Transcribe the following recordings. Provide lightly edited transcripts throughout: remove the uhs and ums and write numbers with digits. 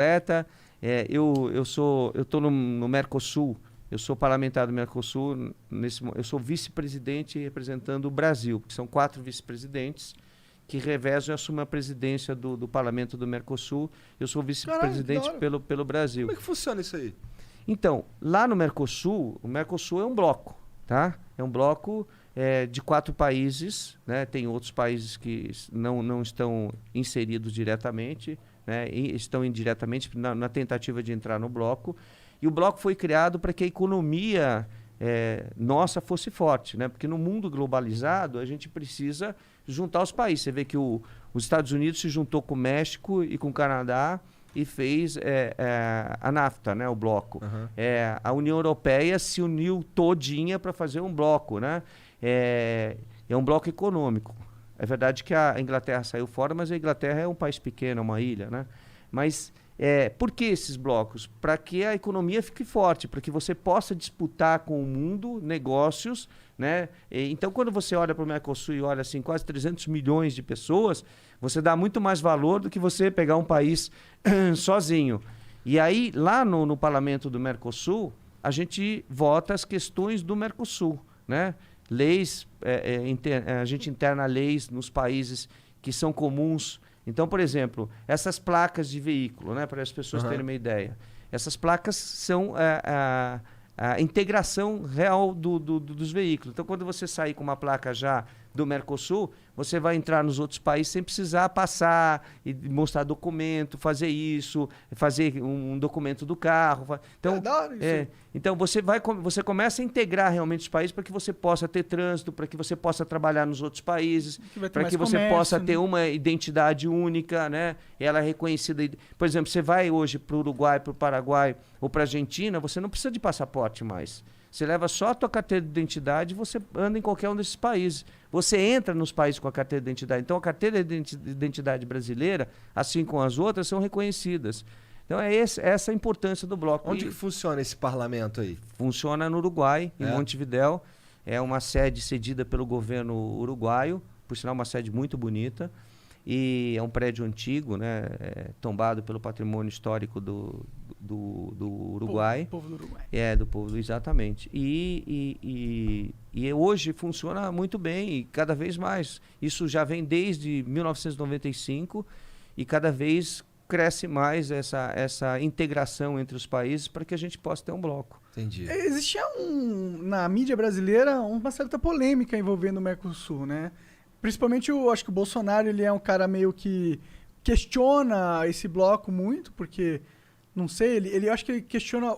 completa. Eu estou no Mercosul, eu sou parlamentar do Mercosul, eu sou vice-presidente representando o Brasil, porque são 4 vice-presidentes que revezam e assumem a presidência do parlamento do Mercosul. Eu sou vice-presidente pelo Brasil. Como é que funciona isso aí? Então, lá no Mercosul, o Mercosul é um bloco, tá? É um bloco de 4 países, né? Tem outros países que não estão inseridos diretamente, né? E estão indiretamente na tentativa de entrar no bloco. E o bloco foi criado para que a economia nossa fosse forte, né? Porque no mundo globalizado a gente precisa juntar os países. Você vê que os Estados Unidos se juntou com o México e com o Canadá e fez a NAFTA, né? O bloco. Uhum. A União Europeia se uniu todinha para fazer um bloco, né? É um bloco econômico. É verdade que a Inglaterra saiu fora, mas a Inglaterra é um país pequeno, é uma ilha, né? Mas por que esses blocos? Para que a economia fique forte, para que você possa disputar com o mundo negócios, né? Então, quando você olha para o Mercosul e olha assim, quase 300 milhões de pessoas, você dá muito mais valor do que você pegar um país sozinho. E aí, lá no parlamento do Mercosul, a gente vota as questões do Mercosul, né? Leis, a gente interna leis nos países que são comuns. Então, por exemplo, essas placas de veículo, né, para as pessoas terem uma ideia, essas placas são a integração real dos veículos. Então, quando você sair com uma placa já do Mercosul, você vai entrar nos outros países sem precisar passar e mostrar documento, fazer isso, fazer um documento do carro. Então, então você começa a integrar realmente os países para que você possa ter trânsito, para que você possa trabalhar nos outros países, para que você possa ter uma identidade única, né? Ela é reconhecida. Por exemplo, você vai hoje para o Uruguai, para o Paraguai ou para a Argentina, você não precisa de passaporte mais. Você leva só a tua carteira de identidade e você anda em qualquer um desses países. Você entra nos países com a carteira de identidade. Então, a carteira de identidade brasileira, assim como as outras, são reconhecidas. Então, essa a importância do bloco. Onde que funciona esse parlamento aí? Funciona no Uruguai, em Montevidéu. É uma sede cedida pelo governo uruguaio, por sinal, uma sede muito bonita. E é um prédio antigo, né, tombado pelo patrimônio histórico do Uruguai. Povo do Uruguai. Do povo, exatamente. E hoje funciona muito bem e cada vez mais. Isso já vem desde 1995 e cada vez cresce mais essa integração entre os países para que a gente possa ter um bloco. Entendi. Existia na mídia brasileira uma certa polêmica envolvendo o Mercosul, né? Principalmente, eu acho que o Bolsonaro ele é um cara meio que questiona esse bloco muito, porque, não sei, eu acho que ele questiona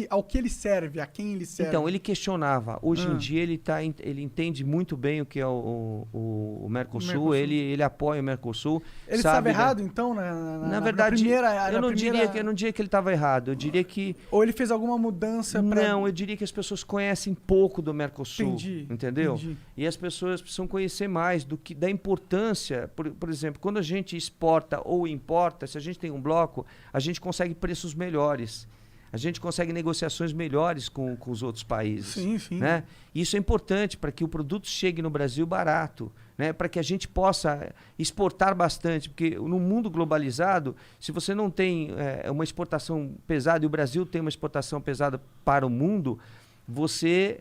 ao que ele serve, a quem ele serve. Então, ele questionava. Hoje em dia, ele entende muito bem o que é o Mercosul, ele apoia o Mercosul. Ele estava errado, então? Na verdade, eu não diria que ele estava errado, eu diria que... Ou ele fez alguma mudança Não, eu diria que as pessoas conhecem pouco do Mercosul, entendeu? Entendi. E as pessoas precisam conhecer mais da importância, por exemplo, quando a gente exporta ou importa, se a gente tem um bloco, a gente consegue preços melhores. A gente consegue negociações melhores com os outros países. Sim, sim. Né? Isso é importante para que o produto chegue no Brasil barato, né? Para que a gente possa exportar bastante. Porque no mundo globalizado, se você não tem uma exportação pesada, e o Brasil tem uma exportação pesada para o mundo, você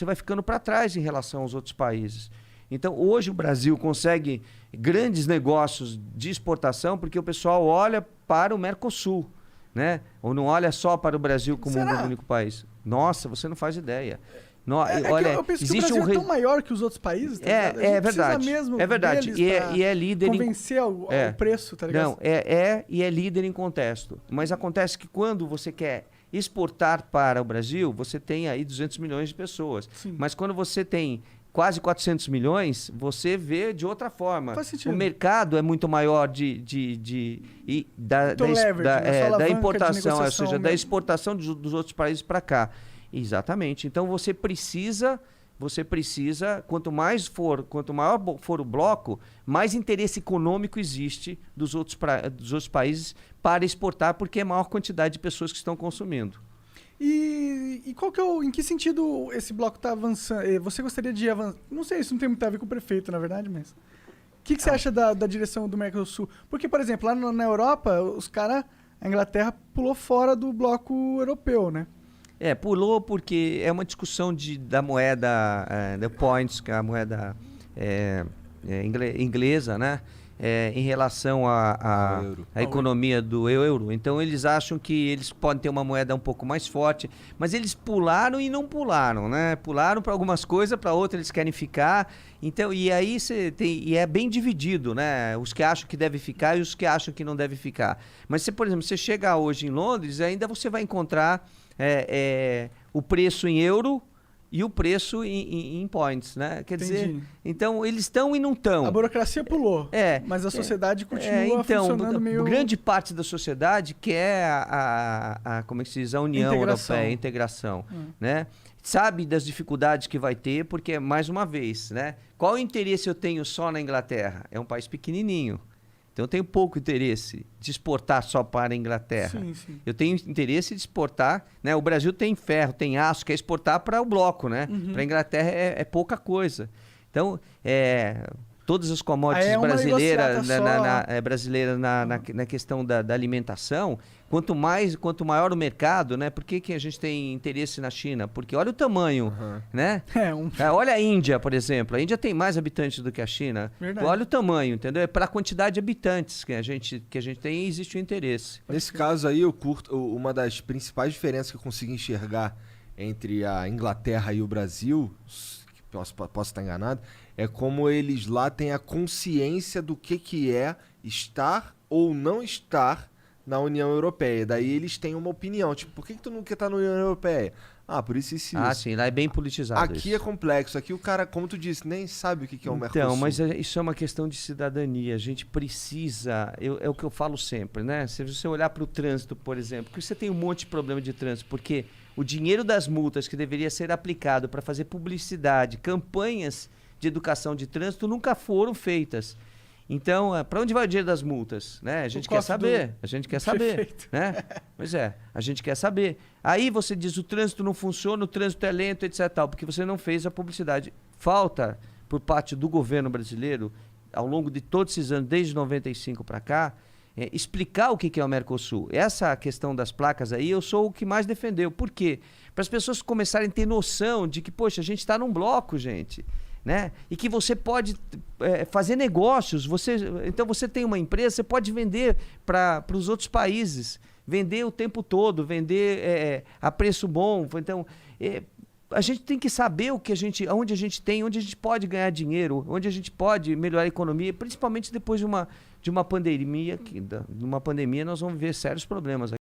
vai ficando para trás em relação aos outros países. Então, hoje o Brasil consegue grandes negócios de exportação porque o pessoal olha para o Mercosul, né? Ou não olha só para o Brasil como um único país. Nossa, você não faz ideia. Olha, eu penso que o Brasil é tão maior que os outros países, tá ligado? É verdade. É verdade. E é líder convencer ao preço, tá ligado? Não, e é líder em contexto. Mas acontece que quando você quer exportar para o Brasil, você tem aí 200 milhões de pessoas. Sim. Mas quando você tem quase 400 milhões, você vê de outra forma. Faz sentido. O mercado é muito maior da importação, ou seja, da exportação dos outros países para cá. Exatamente. Então você precisa, quanto maior for o bloco, mais interesse econômico existe dos outros países para exportar, porque é maior quantidade de pessoas que estão consumindo. E qual que em que sentido esse bloco está avançando? Você gostaria de avançar? Não sei, isso não tem muito a ver com o prefeito, na verdade, mas que você acha da direção do Mercosul? Porque, por exemplo, lá na Europa, a Inglaterra pulou fora do bloco europeu, né? Pulou porque é uma discussão da moeda, da points, que é a moeda inglesa, né? Em relação à economia do euro. Então, eles acham que eles podem ter uma moeda um pouco mais forte, mas eles pularam e não pularam, né? Pularam para algumas coisas, para outras eles querem ficar. Então, e aí é bem dividido, né? Os que acham que deve ficar e os que acham que não deve ficar. Mas, por exemplo, você chegar hoje em Londres, ainda você vai encontrar o preço em euro e o preço em points, né? Quer dizer, então eles estão e não estão. A burocracia pulou, mas a sociedade continua funcionando meio... Grande parte da sociedade quer como é que se diz? A União Europeia, a integração, né? Sabe das dificuldades que vai ter, porque, mais uma vez, né? Qual interesse eu tenho só na Inglaterra? É um país pequenininho. Então, eu tenho pouco interesse de exportar só para a Inglaterra. Sim. Eu tenho interesse de exportar, né? O Brasil tem ferro, tem aço, quer exportar para o bloco, né? Para a Inglaterra é pouca coisa. Então, todas as commodities brasileiras na questão da alimentação, quanto maior o mercado, né? Por que a gente tem interesse na China? Porque olha o tamanho, né? Olha a Índia, por exemplo. A Índia tem mais habitantes do que a China. Verdade. Olha o tamanho, entendeu? É para a quantidade de habitantes que a gente tem, existe o interesse. Nesse caso aí, eu curto uma das principais diferenças que eu consigo enxergar entre a Inglaterra e o Brasil, que posso estar enganado, é como eles lá têm a consciência do que é estar ou não estar na União Europeia. Daí eles têm uma opinião. Tipo, por que tu não quer estar na União Europeia? Por isso. Sim, lá é bem politizado. Aqui isso. é complexo. Aqui o cara, como tu disse, nem sabe o que é o Mercosul. Então, mas isso é uma questão de cidadania. A gente precisa... É o que eu falo sempre, né? Se você olhar para o trânsito, por exemplo, porque você tem um monte de problema de trânsito, porque o dinheiro das multas que deveria ser aplicado para fazer publicidade, campanhas de educação de trânsito nunca foram feitas. Então, para onde vai o dinheiro das multas? Né? A gente quer saber. A gente quer saber. Né? Pois a gente quer saber. Aí você diz o trânsito não funciona, o trânsito é lento, etc. Porque você não fez a publicidade. Falta, por parte do governo brasileiro, ao longo de todos esses anos, desde 95 para cá, explicar o que é o Mercosul. Essa questão das placas aí, eu sou o que mais defendeu. Por quê? Para as pessoas começarem a ter noção de que, poxa, a gente está num bloco, gente. Né? E que você pode fazer negócios. Então você tem uma empresa, você pode vender para os outros países, vender o tempo todo, vender a preço bom. Então a gente tem que saber onde a gente tem, onde a gente pode ganhar dinheiro, onde a gente pode melhorar a economia, principalmente depois de uma pandemia. Numa pandemia nós vamos ver sérios problemas aqui.